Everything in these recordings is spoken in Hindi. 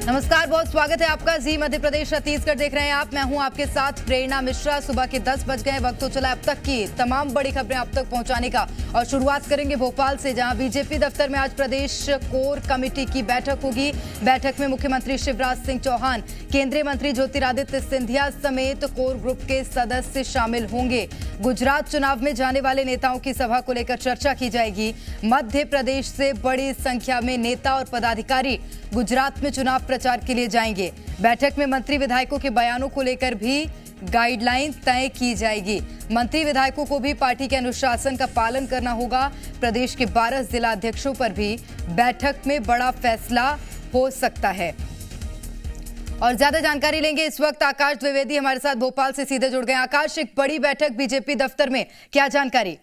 नमस्कार, बहुत स्वागत है आपका। जी मध्य प्रदेश छत्तीसगढ़ देख रहे हैं आप। मैं हूं आपके साथ प्रेरणा मिश्रा। सुबह के 10 बज गए, वक्त हो चला अब तक की तमाम बड़ी खबरें आप तक पहुंचाने का। और शुरुआत करेंगे भोपाल से, जहां बीजेपी दफ्तर में आज प्रदेश कोर कमेटी की बैठक होगी। बैठक में मुख्यमंत्री शिवराज सिंह चौहान, केंद्रीय मंत्री ज्योतिरादित्य सिंधिया समेत कोर ग्रुप के सदस्य शामिल होंगे। गुजरात चुनाव में जाने वाले नेताओं की सभा को लेकर चर्चा की जाएगी। मध्य प्रदेश से बड़ी संख्या में नेता और पदाधिकारी गुजरात में चुनाव प्रचार के लिए जाएंगे। बैठक में मंत्री विधायकों के बयानों को लेकर भी गाइडलाइन तय की जाएगी। मंत्री विधायकों को भी पार्टी के अनुशासन का पालन करना होगा। प्रदेश के 12 जिला अध्यक्षों पर भी बैठक में बड़ा फैसला हो सकता है। और ज्यादा जानकारी लेंगे इस वक्त आकाश द्विवेदी हमारे साथ भोपाल से सीधे जुड़ गए। आकाश, एक बड़ी बैठक बीजेपी दफ्तर में, क्या जानकारी?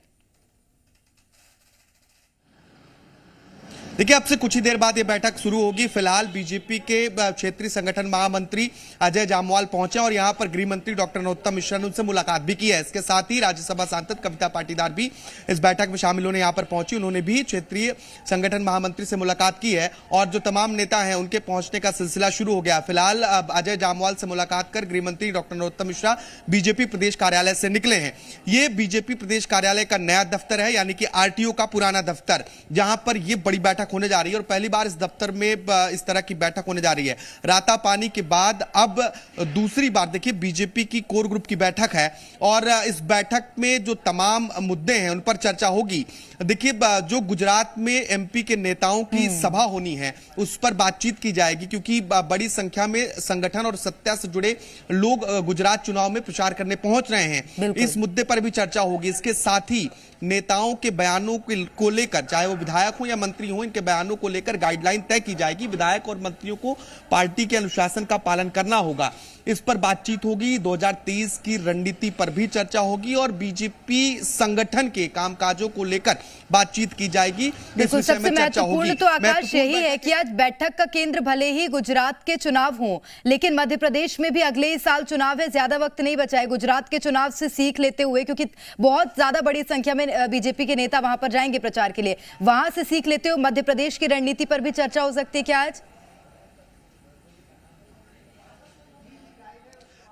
देखिए, अब से कुछ ही देर बाद ये बैठक शुरू होगी। फिलहाल बीजेपी के क्षेत्रीय संगठन महामंत्री अजय जामवाल पहुंचे और यहां पर गृह मंत्री डॉक्टर नरोत्तम मिश्रा ने उनसे मुलाकात भी की है। इसके साथ ही राज्यसभा सांसद कविता पाटीदार भी इस बैठक में शामिल होने यहां पर पहुंची। उन्होंने भी क्षेत्रीय संगठन महामंत्री से मुलाकात की है और जो तमाम नेता हैं उनके पहुंचने का सिलसिला शुरू हो गया। फिलहाल अजय जामवाल से मुलाकात कर गृह मंत्री डॉक्टर नरोत्तम मिश्रा बीजेपी प्रदेश कार्यालय से निकले हैं। ये बीजेपी प्रदेश कार्यालय का नया दफ्तर है, यानी कि आरटीओ का पुराना दफ्तर, जहां पर यह बड़ी बैठक होने जा रही है और पहली बार इस दफ्तर में इस तरह की बैठक होने जा रही है। राता पानी के बाद अब दूसरी बार देखिए बीजेपी की कोर ग्रुप की बैठक है और इस बैठक में जो तमाम मुद्दे हैं उन पर चर्चा होगी। देखिए, जो गुजरात में एमपी के नेताओं की सभा होनी है उस पर बातचीत की जाएगी, क्योंकि बड़ी संख्या में संगठन और सत्ता से जुड़े लोग गुजरात चुनाव में प्रचार करने पहुंच रहे हैं। इस मुद्दे पर भी चर्चा होगी। इसके साथ ही नेताओं के बयानों को लेकर, चाहे वो विधायक हो या मंत्री हो, इनके बयानों को लेकर गाइडलाइन तय की जाएगी। विधायक और मंत्रियों को पार्टी के अनुशासन का पालन करना होगा, इस पर बातचीत होगी। 2023 की रणनीति पर भी चर्चा होगी और बीजेपी संगठन के कामकाजों को लेकर बातचीत की जाएगी। इस विषय में चर्चा होगी। तो आकाश यही है कि आज बैठक का केंद्र भले ही गुजरात के चुनाव हो, लेकिन मध्य प्रदेश में भी अगले ही साल चुनाव है। ज्यादा वक्त नहीं बचा है। गुजरात के चुनाव से सीख लेते हुए, क्योंकि बहुत ज्यादा बड़ी संख्या में बीजेपी के नेता वहां पर जाएंगे प्रचार के लिए, वहां से सीख लेते हुए मध्य प्रदेश की रणनीति पर भी चर्चा हो सकती है क्या आज?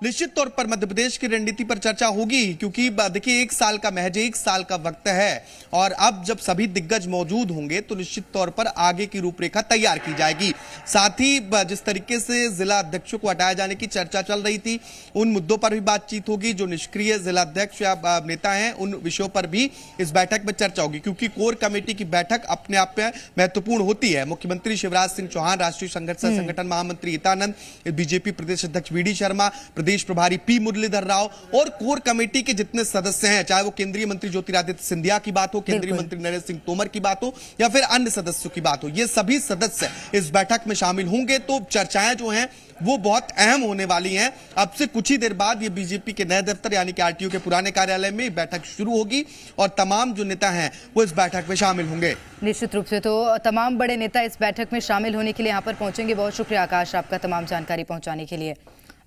निश्चित तौर पर मध्य प्रदेश की रणनीति पर चर्चा होगी, क्योंकि देखिए महज एक साल का वक्त है और अब जब सभी दिग्गज मौजूद होंगे तो निश्चित तौर पर आगे की रूपरेखा तैयार की जाएगी। साथ ही जिस तरीके से जिला अध्यक्षों को हटाए जाने की चर्चा चल रही थी, उन मुद्दों पर भी बातचीत होगी। जो निष्क्रिय जिला अध्यक्ष या नेता हैं उन विषयों पर भी इस बैठक में चर्चा होगी, क्योंकि कोर कमेटी की बैठक अपने आप में महत्वपूर्ण होती है। मुख्यमंत्री शिवराज सिंह चौहान, राष्ट्रीय संगठन महामंत्री हितानंद, बीजेपी प्रदेश अध्यक्ष वीडी शर्मा, प्रदेश प्रभारी पी मुरलीधर राव और कोर कमेटी के जितने सदस्य हैं, चाहे वो केंद्रीय मंत्री ज्योतिरादित्य सिंधिया की बात हो, केंद्रीय मंत्री नरेंद्र सिंह तोमर की बात हो या फिर अन्य सदस्यों की बात हो, ये सभी सदस्य इस बैठक में शामिल होंगे। तो चर्चाएं जो हैं वो बहुत अहम होने वाली हैं। अब से कुछ ही देर बाद ये बीजेपी के नए दफ्तर यानी कि आरटीओ के पुराने कार्यालय में बैठक शुरू होगी और तमाम जो नेता हैं वो इस बैठक में शामिल होंगे। निश्चित रूप से तो तमाम बड़े नेता इस बैठक में शामिल होने के लिए यहाँ पर पहुंचेंगे। बहुत शुक्रिया आकाश, आपका तमाम जानकारी पहुंचाने के लिए।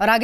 और आगे